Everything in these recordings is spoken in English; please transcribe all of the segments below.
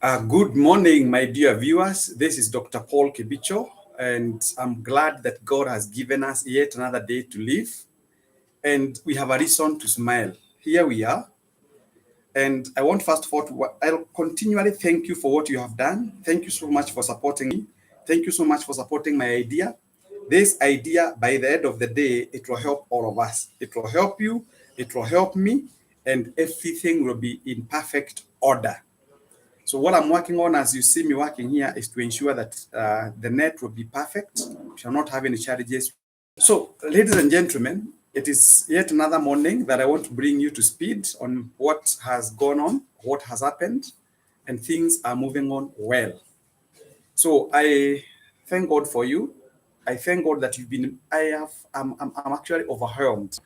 Good morning, my dear viewers. This is Dr. Paul Kibicho, and I'm glad that God has given us yet another day to live, and we have a reason to smile. Here we are, and I want first of all I'll continually thank you for what you have done. Thank you so much for supporting me. Thank you so much for supporting my idea. This idea, by the end of the day, it will help all of us. It will help you, it will help me, and everything will be in perfect order. So what I'm working on, as you see me working here, is to ensure that the net will be perfect. We shall not have any challenges. So, ladies and gentlemen, it is yet another morning that I want to bring you to speed on what has gone on, what has happened, and things are moving on well. So I thank God for you. I thank God that you've been. I'm actually overwhelmed.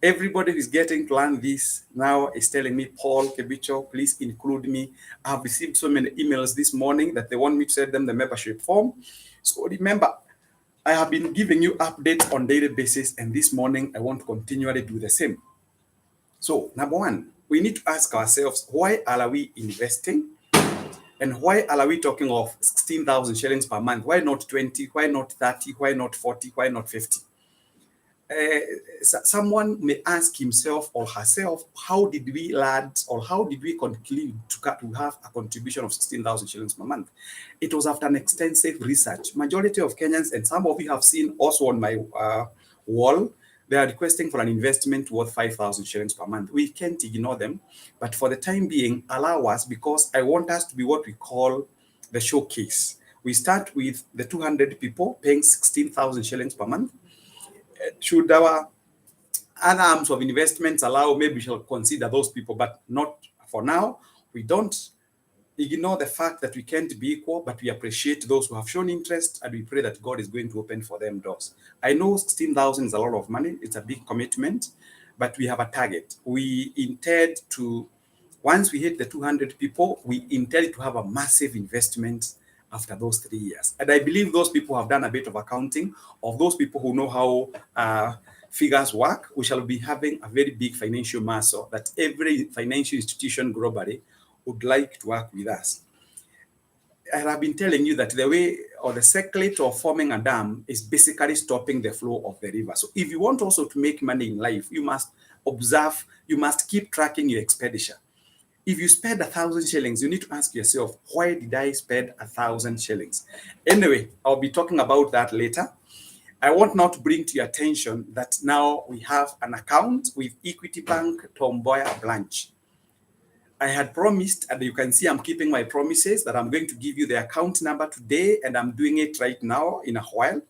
Everybody who is getting to learn this now is telling me, Paul Kebicho, please include me. I've received so many emails this morning that they want me to send them the membership form. So remember, I have been giving you updates on daily basis, and this morning I want to continually do the same. So number one, we need to ask ourselves, why are we investing? And why are we talking of 16,000 shillings per month? Why not 20? Why not 30? Why not 40? Why not 50? Someone may ask himself or herself, how did we land or how did we conclude to have a contribution of 16,000 shillings per month? It was after an extensive research. Majority of Kenyans, and some of you have seen also on my wall, they are requesting for an investment worth 5,000 shillings per month. We can't ignore them, but for the time being, allow us, because I want us to be what we call the showcase. We start with the 200 people paying 16,000 shillings per month. Should our other arms of investments allow, maybe we shall consider those people, but not for now. We don't ignore the fact that we can't be equal, but we appreciate those who have shown interest, and we pray that God is going to open for them doors. I know 16,000 is a lot of money. It's a big commitment, but we have a target. We intend to, once we hit the 200 people, we intend to have a massive investment after those 3 years. And I believe those people have done a bit of accounting, of those people who know how figures work. We shall be having a very big financial muscle that every financial institution globally would like to work with us. And I've been telling you that the way or the secret of forming a dam is basically stopping the flow of the river. So if you want also to make money in life, you must observe, you must keep tracking your expenditure. If you spend 1,000 shillings, you need to ask yourself, why did I spend 1,000 shillings? Anyway, I'll be talking about that later. I want now to bring to your attention that now we have an account with Equity Bank Tom Mboya branch. I had promised, and you can see I'm keeping my promises, that I'm going to give you the account number today, and I'm doing it right now in a while.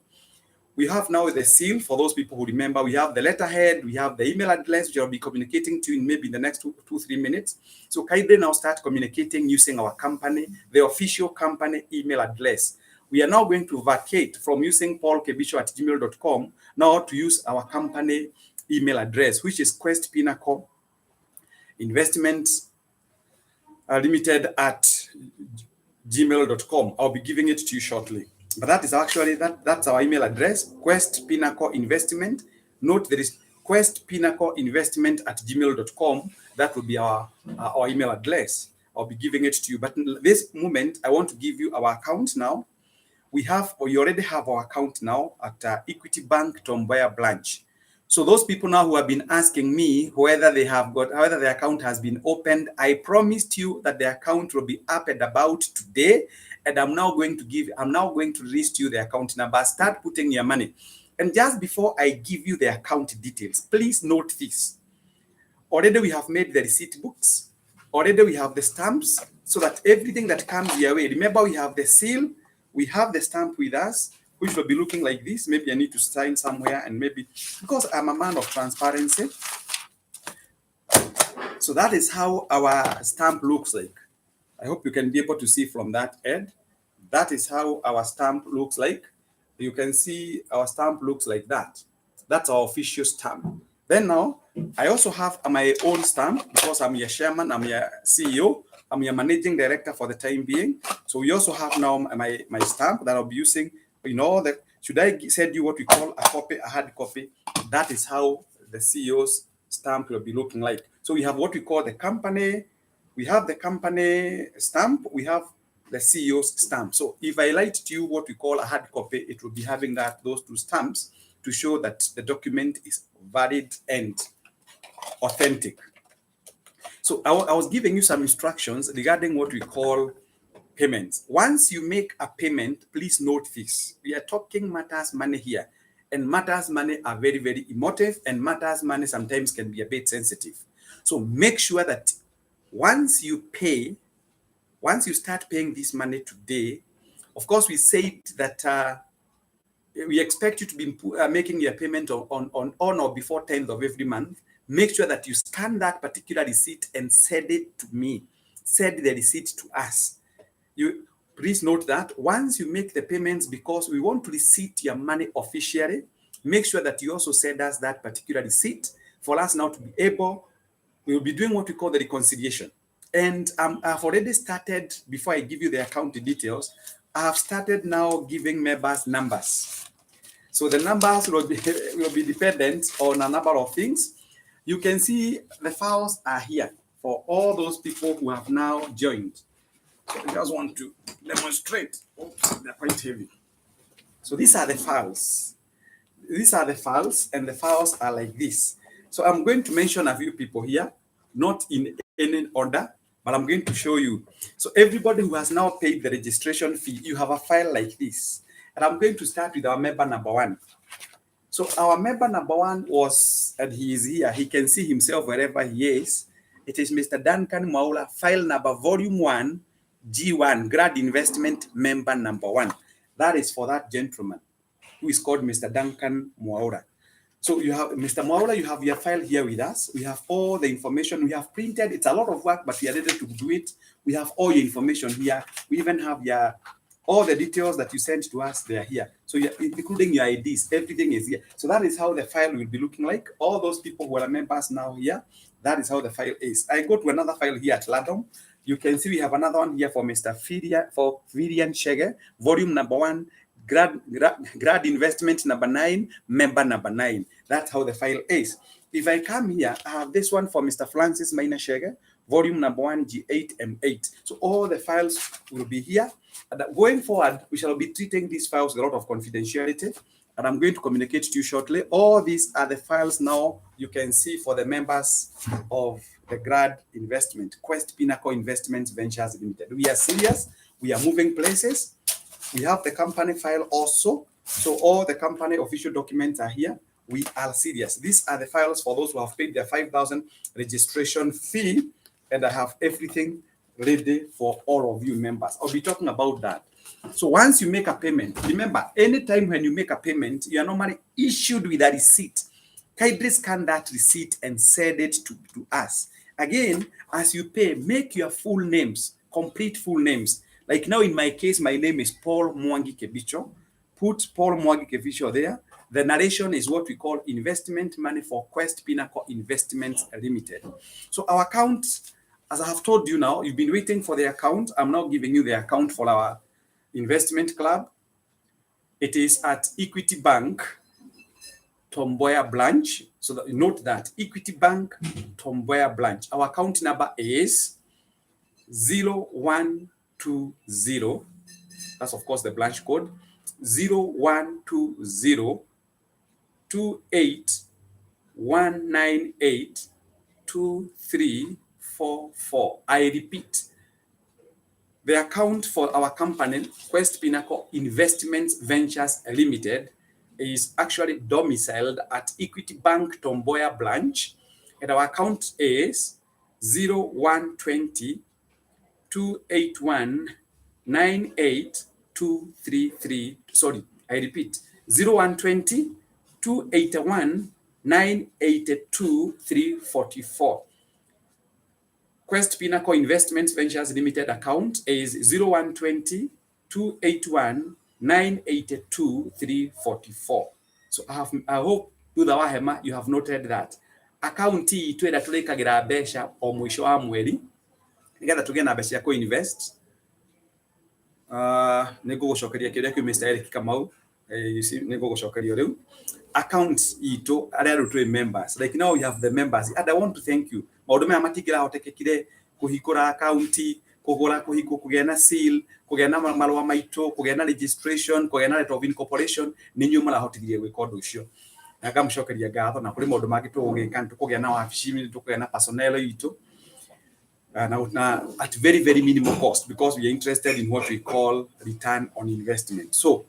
We have now the seal for those people who remember. We have the letterhead, we have the email address, which I'll be communicating to you in maybe in the next 3 minutes. So kindly now start communicating using our company, the official company email address. We are now going to vacate from using paulkebisho@gmail.com now to use our company email address, which is Quest Pinnacle Investments limited@gmail.com. I'll be giving it to you shortly. But that is actually, that's our email address, Quest Pinnacle Investment. Note there is Quest Pinnacle Investment@gmail.com. That will be our email address. I'll be giving it to you. But in this moment, I want to give you our account now. We already have our account now at Equity Bank Tom Mboya branch. So those people now who have been asking me whether the account has been opened, I promised you that the account will be up and about today. And I'm now going to list you the account number. Start putting your money. And just before I give you the account details, please note this. Already we have made the receipt books. Already we have the stamps, so that everything that comes your way, remember we have the seal, we have the stamp with us, which will be looking like this. Maybe I need to sign somewhere, and maybe, because I'm a man of transparency. So that is how our stamp looks like. I hope you can be able to see from that end. That is how our stamp looks like. You can see our stamp looks like that. That's our official stamp. Then now, I also have my own stamp, because I'm your chairman, I'm your CEO, I'm your managing director for the time being. So we also have now my stamp that I'll be using. You know, that should I send you what we call a hard copy? That is how the CEO's stamp will be looking like. So we have what we call the company We have the company stamp, we have the CEO's stamp. So if I write to you what we call a hard copy, it will be having those two stamps to show that the document is valid and authentic. So I was giving you some instructions regarding what we call payments. Once you make a payment, please note this. We are talking matters money here. And matters money are very, very emotive, and matters money sometimes can be a bit sensitive. So make sure that once you start paying this money today, of course, we said that we expect you to be making your payment on or before 10th of every month. Make sure that you scan that particular receipt and send it to me. Send the receipt to us. You please note that once you make the payments, because we want to receipt your money officially, make sure that you also send us that particular receipt for us now to be able. We will be doing what we call the reconciliation. And I've already started, before I give you the account details, I have started now giving members numbers. So the numbers will be dependent on a number of things. You can see the files are here for all those people who have now joined. So I just want to demonstrate. Oops, they're quite heavy. So these are the files. These are the files, and the files are like this. So I'm going to mention a few people here, not in any order, but I'm going to show you. So everybody who has now paid the registration fee, you have a file like this. And I'm going to start with our member number 1. So our member number 1 was, and he is here. He can see himself wherever he is. It is Mr. Duncan Mwaura, file number volume 1, G1, grad investment member number 1. That is for that gentleman who is called Mr. Duncan Mwaura. So you have, Mr. Mwaura, you have your file here with us. We have all the information we have printed. It's a lot of work, but we are ready to do it. We have all your information here. We even have all the details that you sent to us, they are here. So including your IDs, everything is here. So that is how the file will be looking like. All those people who are members now here, that is how the file is. I go to another file here at Ladom. You can see we have another one here for Mr. Vivian Shege, volume number 1, grad investment number 9, member number 9. That's how the file is. If I come here, I have this one for Mr. Francis Maina Shege, volume number 1, G8M8. So all the files will be here. And going forward, we shall be treating these files with a lot of confidentiality, and I'm going to communicate to you shortly. All these are the files now you can see for the members of the grad investment, Quest Pinnacle Investments Ventures Limited. We are serious. We are moving places. We have the company file also. So all the company official documents are here. We are serious. These are the files for those who have paid their 5,000 registration fee, and I have everything ready for all of you members. I'll be talking about that. So once you make a payment, remember, anytime when you make a payment, you are normally issued with a receipt. Kindly scan that receipt and send it to us. Again, as you pay, make your full names, complete full names. Like now in my case, my name is Paul Mwangi Kebicho. Put Paul Mwangi Kebicho there. The narration is what we call investment money for Quest Pinnacle Investments Limited. So our account, as I have told you now, you've been waiting for the account. I'm now giving you the account for our investment club. It is at Equity Bank, Tomboya branch. So that, note that Equity Bank, Tomboya branch. Our account number is 0120. That's of course the branch code. 0120 28198 2344. I repeat, the account for our company, Quest Pinnacle Investments Ventures Limited, is actually domiciled at Equity Bank Tomboya branch, and our account is 0120 281 98233. Sorry, I repeat, 0120 281 982 Quest Pinnacle Investments Ventures Limited account is 0120 281 982 So I hope thutha wa hema you have noted that account hii twenda tulikagira mbeca o mwisho wa mweri nigetha tugie na mbeca ko invest. Nigugucokeria kiria kiu Mr. Eric Kamau nigugucokeria riu account ito aria twi members, like now we have the members, and I want to thank you. Maundu maya matingira hotekekire kuhikura account, kugura kugĩa na seal, kugĩa na marũa maitũ, kugĩa na registration, kugĩa na letter of incorporation, nĩ inyuĩ mũrahotithirie gwĩka ũndũ ũcio. Na ngamũcokeria ngatho, na kũrĩ maũndũ mangĩ tũgũgĩka, nĩtũkũgĩa na wabici, nĩtũkũgĩa na personnel itũ, at very, very minimal cost, because we are interested in what we call return on investment. So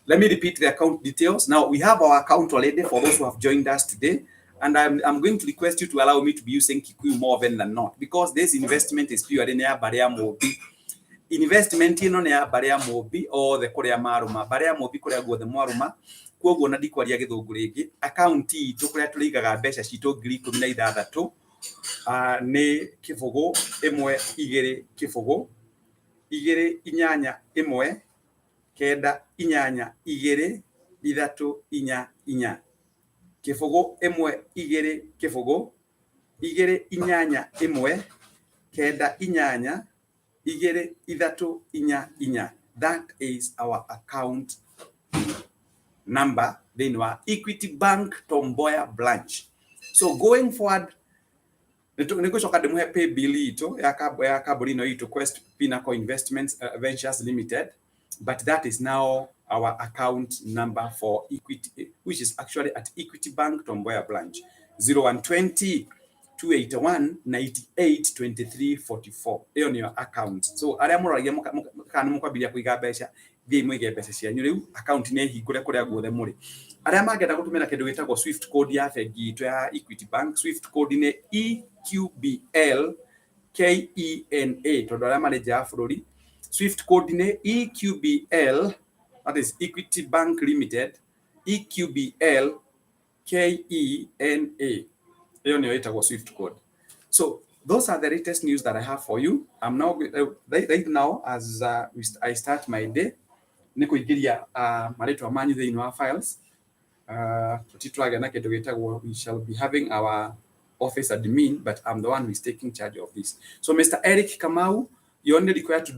let me repeat the account details. Now, we have our account already for those who have joined us today. And I'm going to request you to allow me to be using Kikuyu more often than not, because this investment is purely near barrier mobi. Investment ino near barrier mobi or the Korea maruma. Barrier mobi Korea go the maruma. Kwoguo na ndikwaria githungu ringi. Account itu kuria turigaga mbeca citu 16,000 ni kibugu imwe igiri kibugu igiri inyanya imwe kenda inyanya igiri ithatu inya inya kibugu imwe igiri kibugu igiri inyanya imwe kenda inyanya igiri ithatu inya inya. That is our account number. Then our Equity Bank Tom Mboya branch. So going forward, nikucoka ndimuhe pay bill ito ya kaburi no ito Quest Pinnacle Investments Ventures Limited, but that is now our account number for Equity, which is actually at Equity Bank Tom Mboya branch, 0120 281 98 23 44. Hiyo ni account. So aria muragia kana mukwambia kuiga mbeca thie mwige mbeca cianyu riu account ni hingure kuria guothe muri. Aria mangenda gutumira kindu gitagwo Swift code ya bengi itu ya Equity Bank, Swift code ni EQBL KENA, tondu aria mari nja ya bururi. Swift code ni EQBL, that is Equity Bank Limited, EQBL KENA. Hiyo niyo itagwo Swift code. So those are the latest news that I have for you. I'm now right now as I start my day, nikuingiria maritwa manyu thĩinĩ wa files. Tutitwage na kindu gitagwo, we shall be having our office admin, but I'm the one who is taking charge of this. So Mr. Eric Kamau, you only require to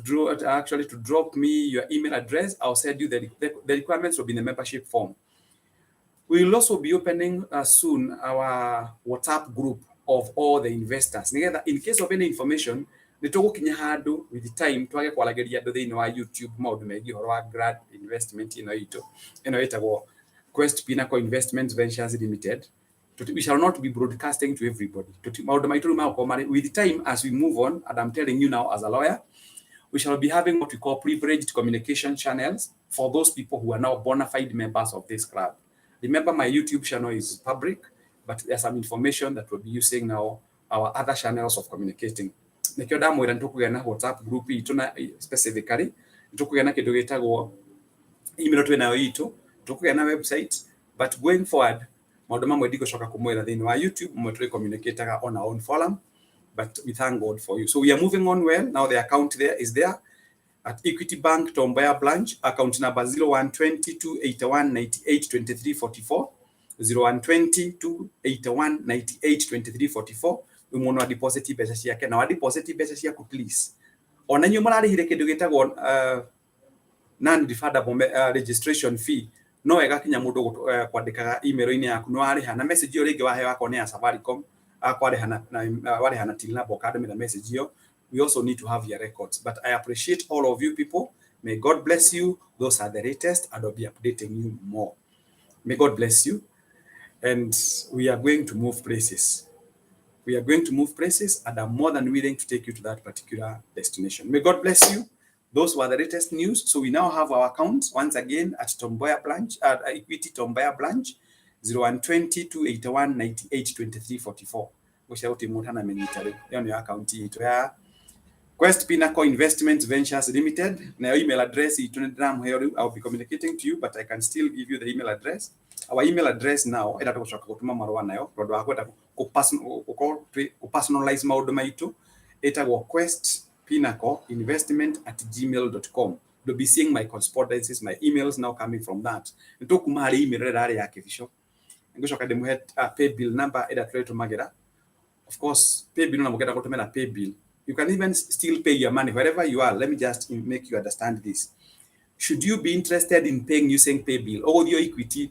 drop me your email address. I'll send you the requirements will be in the membership form. We will also be opening soon our WhatsApp group of all the investors. In case of any information, nitugukinya handu with the time twage kwarageria andu thiini wa YouTube maundu megi horo wa grad investment ino itagwo Quest Pinnacle Investments Ventures Limited. We shall not be broadcasting to everybody. With the time, as we move on, and I'm telling you now as a lawyer, we shall be having what we call privileged communication channels for those people who are now bona fide members of this club. Remember, my YouTube channel is public, but there's some information that we'll be using now our other channels of communicating. Nikio ndamwira nitukugia na WhatsApp group itu na specifically nitukugia na kindu gitagwo email twinayo itu, tukugia na website, but going forward maundu mamwe ndigocoka kumwira thiini wa YouTube mwe tuli communicating on our own forum, but we thank God for you. So we are moving on well. Now the account there is there at Equity Bank Tom Mboya branch, account number 0120 281 98 23 44, 0120 281 98 23 44. Umuntu wa deposit mbeca ciake na wa deposit mbeca ciaku please. Ona nyu mararihire kindu gitagwo non-refundable registration fee. No wega kinya mundu kwandikaga email-ini yaku no ariha na message iyo ringi wahe wako ni ya Safaricom akwarihana na warihana till na bokado me message iyo. We also need to have your records, but I appreciate all of you people. May God bless you. Those are the latest, and I'll be updating you more. May God bless you, and we are going to move places. We are going to move places, and I'm more than willing to take you to that particular destination. May God bless you. Those were the latest news. So we now have our accounts once again at Tom Mboya branch, at Equity Tom Mboya branch, 0120 281 98 23 44. Gushauti mutana menitari. Hiyo ni account yetu ya Quest Pinnacle Investments Ventures Limited. Na email address I'll be communicating to you, but I can still give you the email address. Our email address now enda tukocoka gutuma marua nayo tondu wa kwenda ku personalize maundu maitu etagwo Quest Pinnacle Investment at gmail.com. You'll be seeing my correspondences, my emails now coming from that. Nitokuma hari email rari ya kifisho. Ngucoka ndimuhe pay bill number enda turetumagera. Of course, pay bill na mugenda gutumira pay bill. You can even still pay your money wherever you are. Let me just make you understand this. Should you be interested in paying using pay bill, all your equity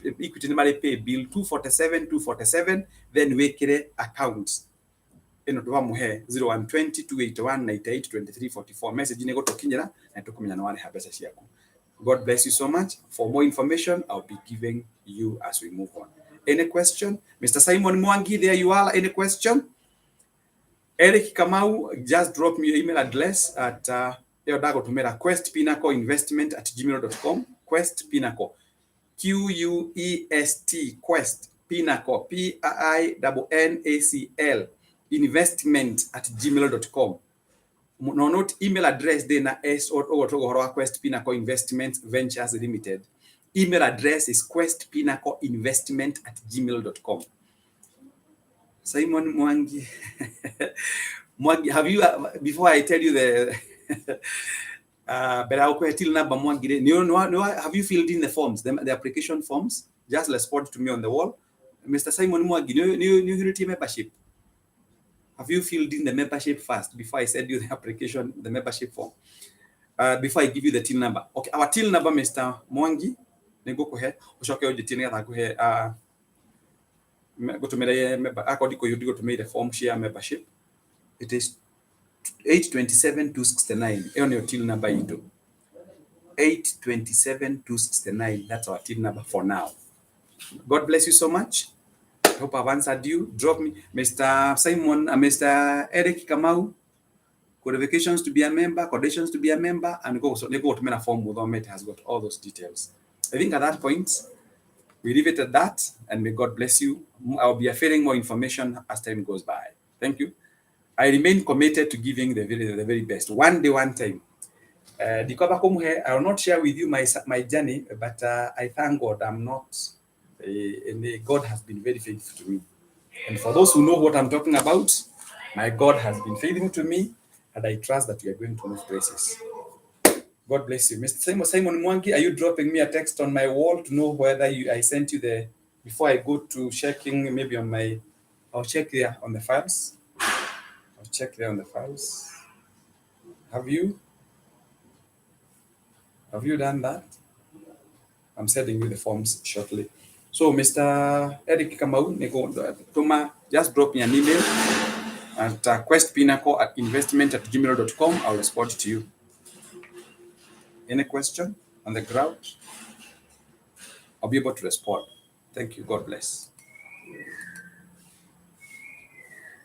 money pay bill 247, then wekere accounts. eno tubamuhe 0120 281 98 23 44 message nego tukinyira na tukumenya na wale habesa ciaku. God bless you so much. For more information, I'll be giving you as we move on. Any question? Mr. Simon Mwangi, there you are. Any question? Eric Kamau, just drop me your email address at Quest Pinnacle Investment at gmail.com. Quest Pinnacle. QUEST. Quest Pinnacle. PINNACL. Investment at gmail.com. No, not email address then S or Quest Pinnacle Investment Ventures Limited. Email address is Quest Pinnacle Investment at gmail.com. Simon Mwangi, Mwangi, have you before I tell you the but I'll till number Mwangi, have you filled in the forms, the application forms? Just respond to me on the wall. Mr. Simon Mwangi, new Unity membership. Have you filled in the membership first before I send you the application, the membership form? Before I give you the till number. Okay, our till number, Mr. Mwangi, nego ko he, ushoke oje till nga ko he go to the form share membership. It is 827-269. On your till number into 827-269. That's our till number for now. God bless you so much. I hope I've answered you. Drop me, Mr. Simon, Mr. Eric Kamau. Qualifications to be a member, conditions to be a member, and go to a form with it has got all those details. I think at that point, we leave it at that, and may God bless you. I'll be sharing more information as time goes by. Thank you. I remain committed to giving the very best. One day, one time. I will not share with you my journey, but I thank God I'm not, and God has been very faithful to me. And for those who know what I'm talking about, my God has been faithful to me, and I trust that we are going to move places. God bless you. Mr. Simon Mwangi, are you dropping me a text on my wall to know whether I sent you the, before I go to checking maybe on my, I'll check there on the files. I'll check there on the files. Have you done that? I'm sending you the forms shortly. So Mr. Eric Kamau, Toma, just drop me an email at questpinnacle@investment@gmail.com. I'll respond to you. Any question on the ground? I'll be able to respond. Thank you. God bless.